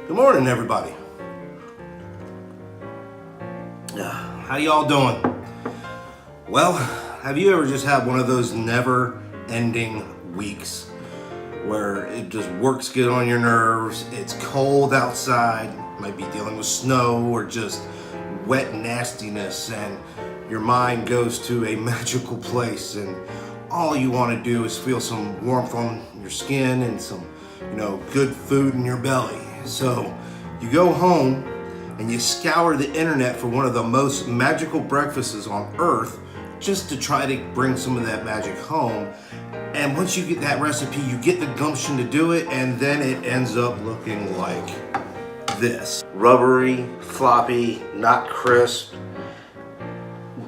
Good morning, everybody. How y'all doing? Well, have you ever just had one of those never-ending weeks where it just works good on your nerves, it's cold outside, might be dealing with snow or just wet nastiness, and your mind goes to a magical place and all you want to do is feel some warmth on your skin and some, good food in your belly. So you go home and you scour the internet for one of the most magical breakfasts on earth just to try to bring some of that magic home. And once you get that recipe, you get the gumption to do it, and then it ends up looking like this. Rubbery, floppy, not crisp,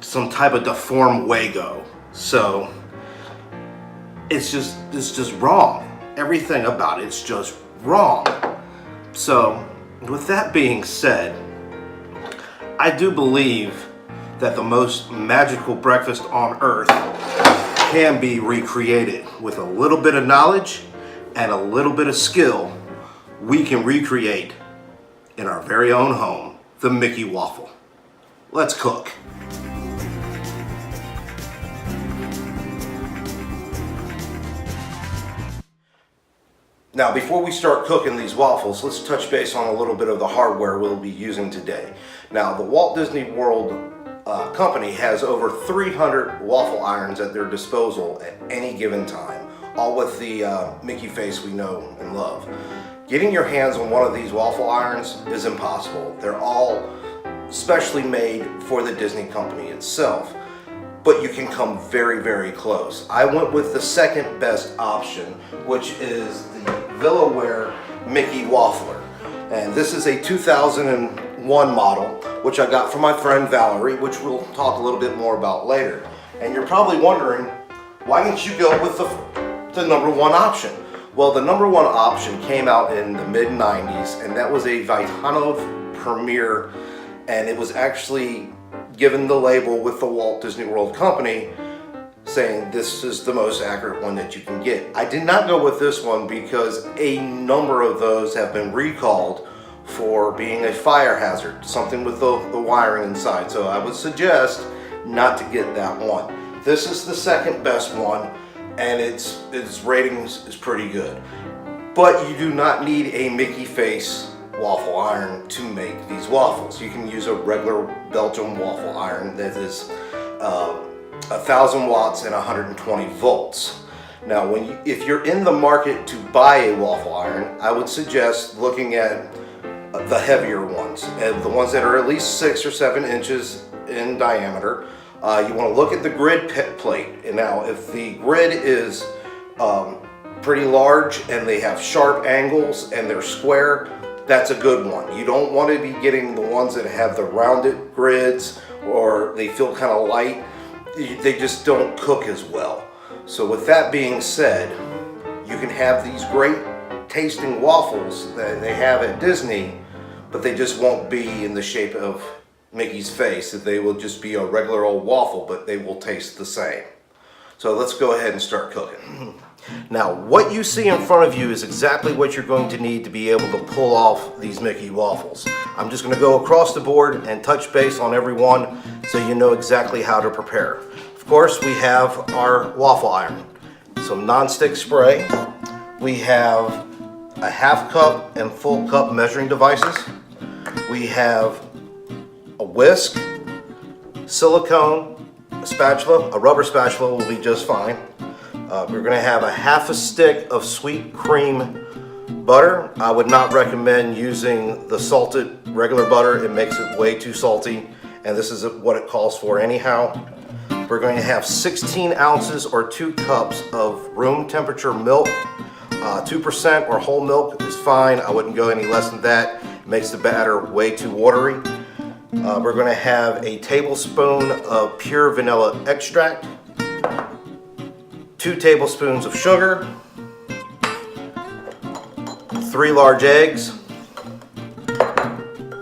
some type of deformed Wago. So it's just wrong. Everything about it's just wrong. So with that being said, I do believe that the most magical breakfast on earth can be recreated with a little bit of knowledge and a little bit of skill. We can recreate in our very own home the Mickey Waffle. Let's cook. Now, before we start cooking these waffles, let's touch base on a little bit of the hardware we'll be using today. Now, the Walt Disney World company has over 300 waffle irons at their disposal at any given time, all with the Mickey face we know and love. Getting your hands on one of these waffle irons is impossible. They're all specially made for the Disney company itself, but you can come very, very close. I went with the second best option, which is the Villaware Mickey Waffler. And this is a 2001 model, which I got from my friend Valerie, which we'll talk a little bit more about later. And you're probably wondering, why didn't you go with the number one option? Well, the number one option came out in the mid-90s, and that was a Vitanov Premier, and it was actually given the label with the Walt Disney World Company saying this is the most accurate one that you can get. I did not go with this one because a number of those have been recalled for being a fire hazard, something with the wiring inside. So I would suggest not to get that one. This is the second best one, and its ratings is pretty good. But you do not need a Mickey face waffle iron to make these waffles. You can use a regular Belgian waffle iron that is 1,000 watts and 120 volts. Now, if you're in the market to buy a waffle iron, I would suggest looking at the heavier ones, and the ones that are at least 6 or 7 inches in diameter. You want to look at the grid plate. And now, if the grid is pretty large and they have sharp angles and they're square, that's a good one. You don't want to be getting the ones that have the rounded grids or they feel kind of light. They just don't cook as well. So with that being said, you can have these great tasting waffles that they have at Disney, but they just won't be in the shape of Mickey's face. They will just be a regular old waffle, but they will taste the same. So let's go ahead and start cooking. Now, what you see in front of you is exactly what you're going to need to be able to pull off these Mickey waffles. I'm just going to go across the board and touch base on every one so you know exactly how to prepare. Of course, we have our waffle iron, some non-stick spray. We have a half cup and full cup measuring devices. We have a whisk, silicone, a spatula, a rubber spatula will be just fine. We're going to have a half a stick of sweet cream butter. I would not recommend using the salted regular butter. It makes it way too salty, and this is what it calls for anyhow. We're going to have 16 ounces or 2 cups of room temperature milk. 2% or whole milk is fine. I wouldn't go any less than that. It makes the batter way too watery. We're going to have a tablespoon of pure vanilla extract, 2 tablespoons of sugar, 3 large eggs,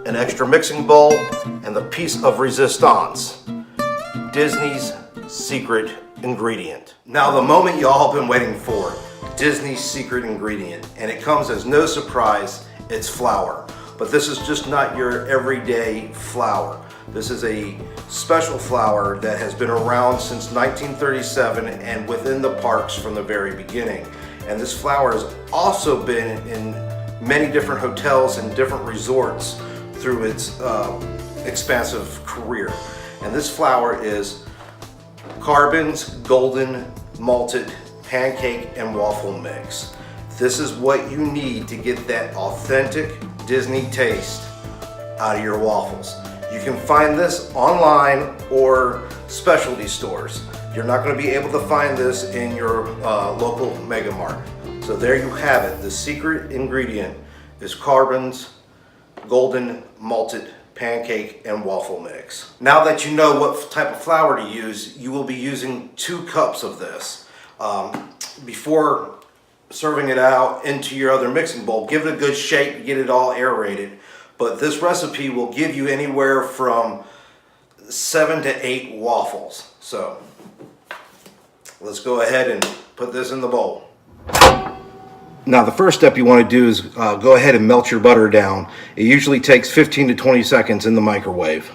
an extra mixing bowl, and the piece of resistance, Disney's secret ingredient. Now, the moment y'all have been waiting for, Disney's secret ingredient, and it comes as no surprise, it's flour. But this is just not your everyday flour. This is a special flour that has been around since 1937 and within the parks from the very beginning. And this flour has also been in many different hotels and different resorts through its expansive career. And this flour is Carbon's Golden Malted Pancake and Waffle Mix. This is what you need to get that authentic Disney taste out of your waffles. You can find this online or specialty stores. You're not going to be able to find this in your local Mega Mart. So there you have it. The secret ingredient is Carbon's Golden Malted Pancake and Waffle Mix. Now that you know what type of flour to use, you will be using 2 cups of this. Before serving it out into your other mixing bowl, give it a good shake, get it all aerated. But this recipe will give you anywhere from 7 to 8 waffles. So let's go ahead and put this in the bowl. Now the first step you want to do is go ahead and melt your butter down. It usually takes 15 to 20 seconds in the microwave.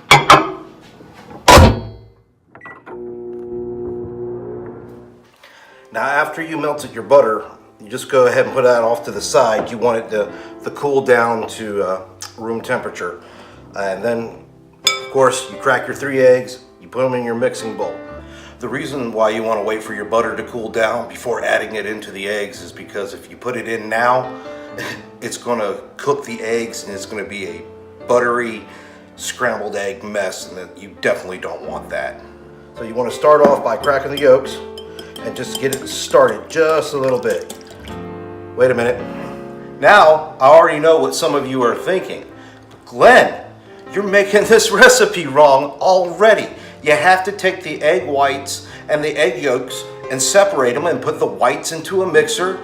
Now after you melted your butter, you just go ahead and put that off to the side. You want it to cool down to room temperature. And then, of course, you crack your 3 eggs, you put them in your mixing bowl. The reason why you want to wait for your butter to cool down before adding it into the eggs is because if you put it in now, it's going to cook the eggs and it's going to be a buttery scrambled egg mess, and that you definitely don't want that. So you want to start off by cracking the yolks and just get it started just a little bit. Wait a minute. Now, I already know what some of you are thinking. Glenn, you're making this recipe wrong already. You have to take the egg whites and the egg yolks and separate them and put the whites into a mixer,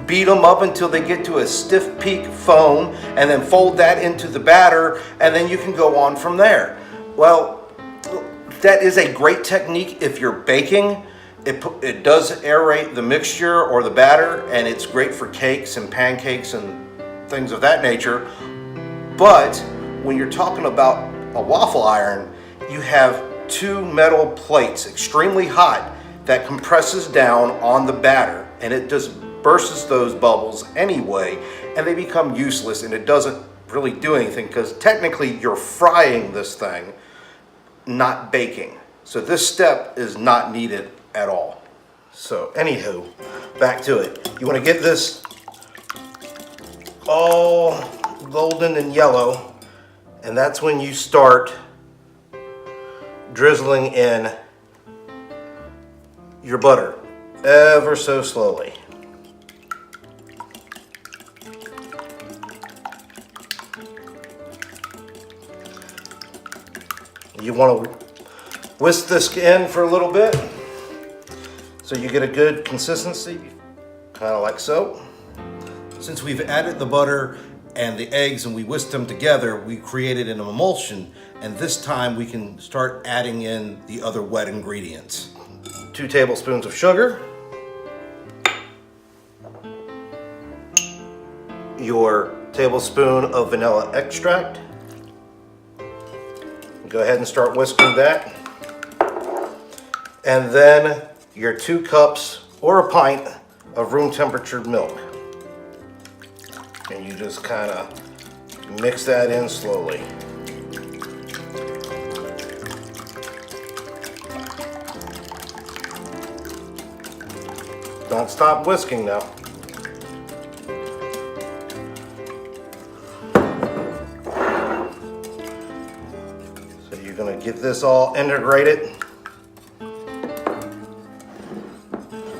beat them up until they get to a stiff peak foam, and then fold that into the batter, and then you can go on from there. Well, that is a great technique if you're baking. It does aerate the mixture or the batter, and it's great for cakes and pancakes and things of that nature. But when you're talking about a waffle iron, you have 2 metal plates, extremely hot, that compresses down on the batter, and it just bursts those bubbles anyway, and they become useless, and it doesn't really do anything because technically you're frying this thing, not baking. So this step is not needed at all. So anywho, back to it. You want to get this all golden and yellow, and that's when you start drizzling in your butter ever so slowly. You want to whisk this in for a little bit so you get a good consistency, kind of like so. Since we've added the butter and the eggs and we whisked them together, we created an emulsion, and this time we can start adding in the other wet ingredients. 2 tablespoons of sugar, your tablespoon of vanilla extract. Go ahead and start whisking that. And then your 2 cups or a pint of room temperature milk. And you just kind of mix that in slowly. Don't stop whisking now. So you're going to get this all integrated.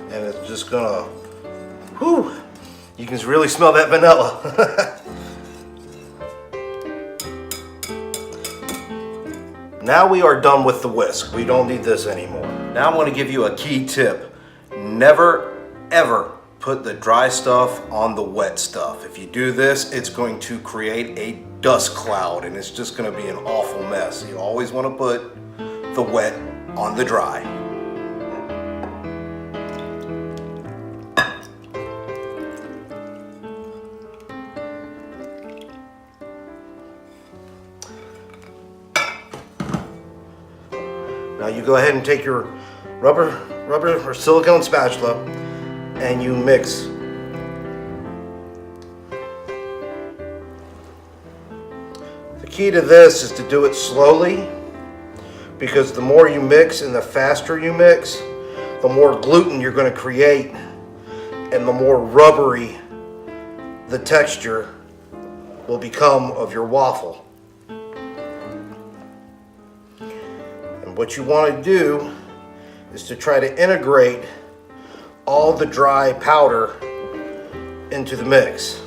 And it's just going to, whew, you can really smell that vanilla. Now we are done with the whisk. We don't need this anymore. Now I'm going to give you a key tip. Never ever put the dry stuff on the wet stuff. If you do this, it's going to create a dust cloud and it's just going to be an awful mess. You always want to put the wet on the dry. Now you go ahead and take your rubber or silicone spatula and you mix. The key to this is to do it slowly, because the more you mix and the faster you mix, the more gluten you're going to create and the more rubbery the texture will become of your waffle. And what you want to do is to try to integrate all the dry powder into the mix.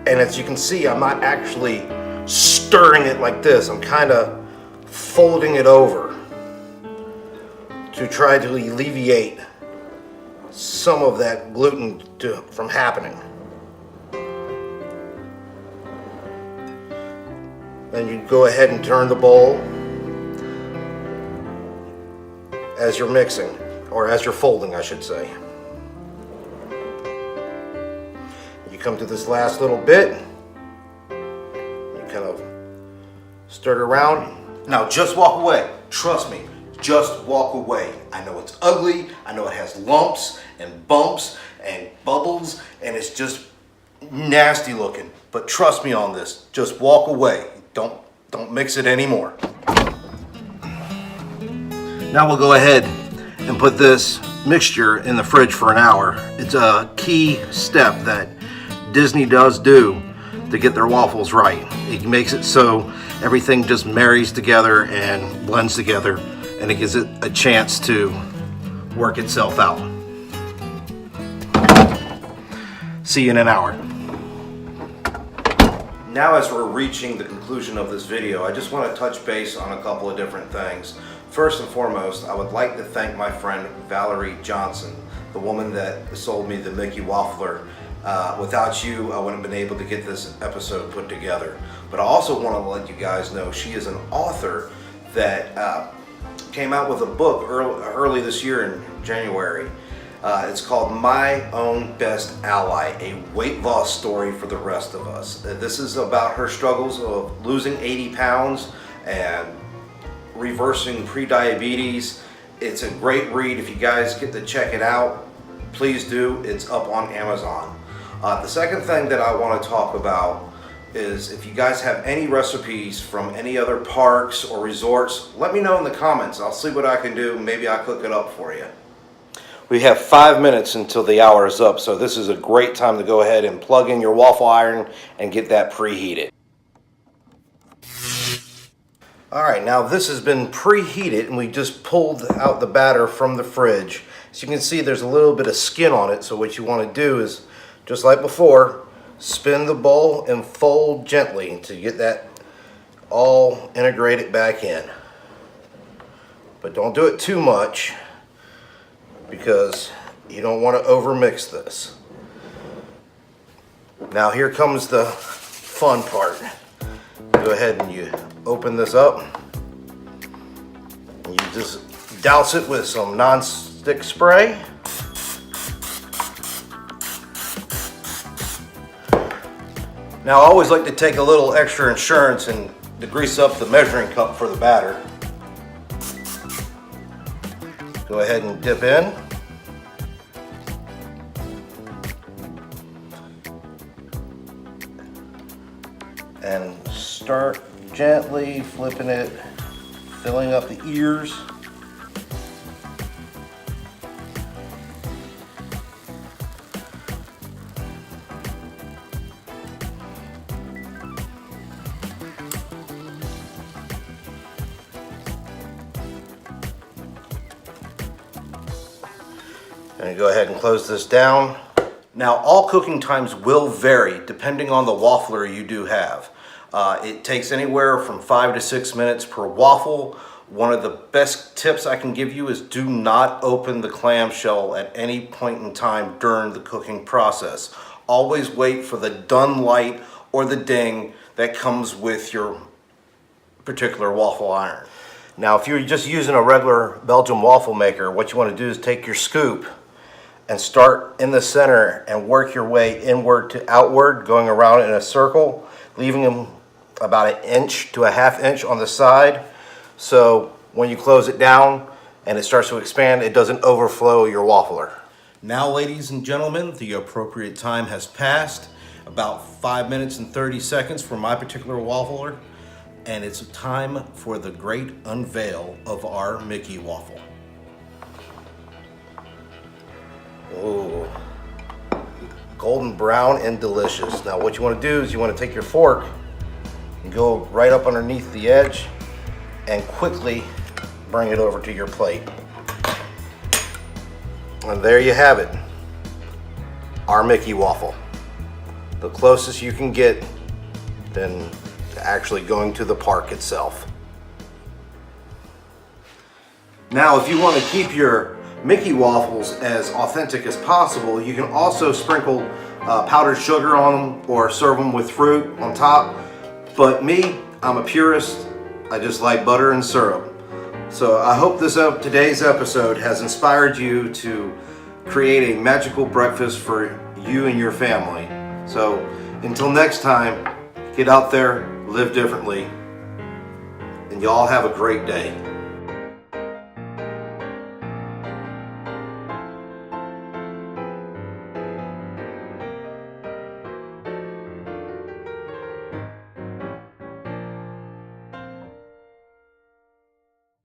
And as you can see, I'm not actually stirring it like this. I'm kind of folding it over to try to alleviate some of that gluten from happening. Then you go ahead and turn the bowl as you're mixing, or as you're folding, I should say. Come to this last little bit, you kind of stir it around. Now just walk away. Trust me, just walk away. I know it's ugly, I know it has lumps and bumps and bubbles and it's just nasty looking, but trust me on this, just walk away. Don't mix it anymore. Now we'll go ahead and put this mixture in the fridge for an hour. It's a key step that Disney does do to get their waffles right. It makes it so everything just marries together and blends together, and it gives it a chance to work itself out. See you in an hour. Now, as we're reaching the conclusion of this video, I just want to touch base on a couple of different things. First and foremost, I would like to thank my friend Valerie Johnson, the woman that sold me the Mickey Waffler. Without you, I wouldn't have been able to get this episode put together. But I also want to let you guys know she is an author that came out with a book early this year in January. It's called My Own Best Ally, a weight loss story for the rest of us. This is about her struggles of losing 80 pounds and reversing pre-diabetes. It's a great read. If you guys get to check it out, please do. It's up on Amazon. The second thing that I want to talk about is if you guys have any recipes from any other parks or resorts, let me know in the comments. I'll see what I can do. Maybe I'll cook it up for you. We have 5 minutes until the hour is up, so this is a great time to go ahead and plug in your waffle iron and get that preheated. Alright, now this has been preheated and we just pulled out the batter from the fridge. As you can see, there's a little bit of skin on it, so what you want to do is, just like before, spin the bowl and fold gently to get that all integrated back in. But don't do it too much because you don't want to overmix this. Now here comes the fun part. Go ahead and you open this up. And you just douse it with some non-stick spray. Now I always like to take a little extra insurance and to grease up the measuring cup for the batter. Go ahead and dip in. And start gently flipping it, filling up the ears. And go ahead and close this down. Now, all cooking times will vary depending on the waffler you do have. It takes anywhere from 5 to 6 minutes per waffle. One of the best tips I can give you is do not open the clamshell at any point in time during the cooking process. Always wait for the done light or the ding that comes with your particular waffle iron. Now, if you're just using a regular Belgian waffle maker, what you want to do is take your scoop and start in the center and work your way inward to outward, going around in a circle, leaving them about 1 inch to a 1/2 inch on the side. So when you close it down and it starts to expand, it doesn't overflow your waffler. Now, ladies and gentlemen, the appropriate time has passed, about 5 minutes and 30 seconds for my particular waffler, and it's time for the great unveil of our Mickey waffle. Oh, golden brown and delicious. Now what you want to do is you want to take your fork and go right up underneath the edge and quickly bring it over to your plate. And there you have it, our Mickey waffle. The closest you can get than actually going to the park itself. Now, if you want to keep your Mickey waffles as authentic as possible, you can also sprinkle powdered sugar on them or serve them with fruit on top. But me, I'm a purist. I just like butter and syrup. So I hope today's episode has inspired you to create a magical breakfast for you and your family. So until next time, get out there, live differently, and y'all have a great day.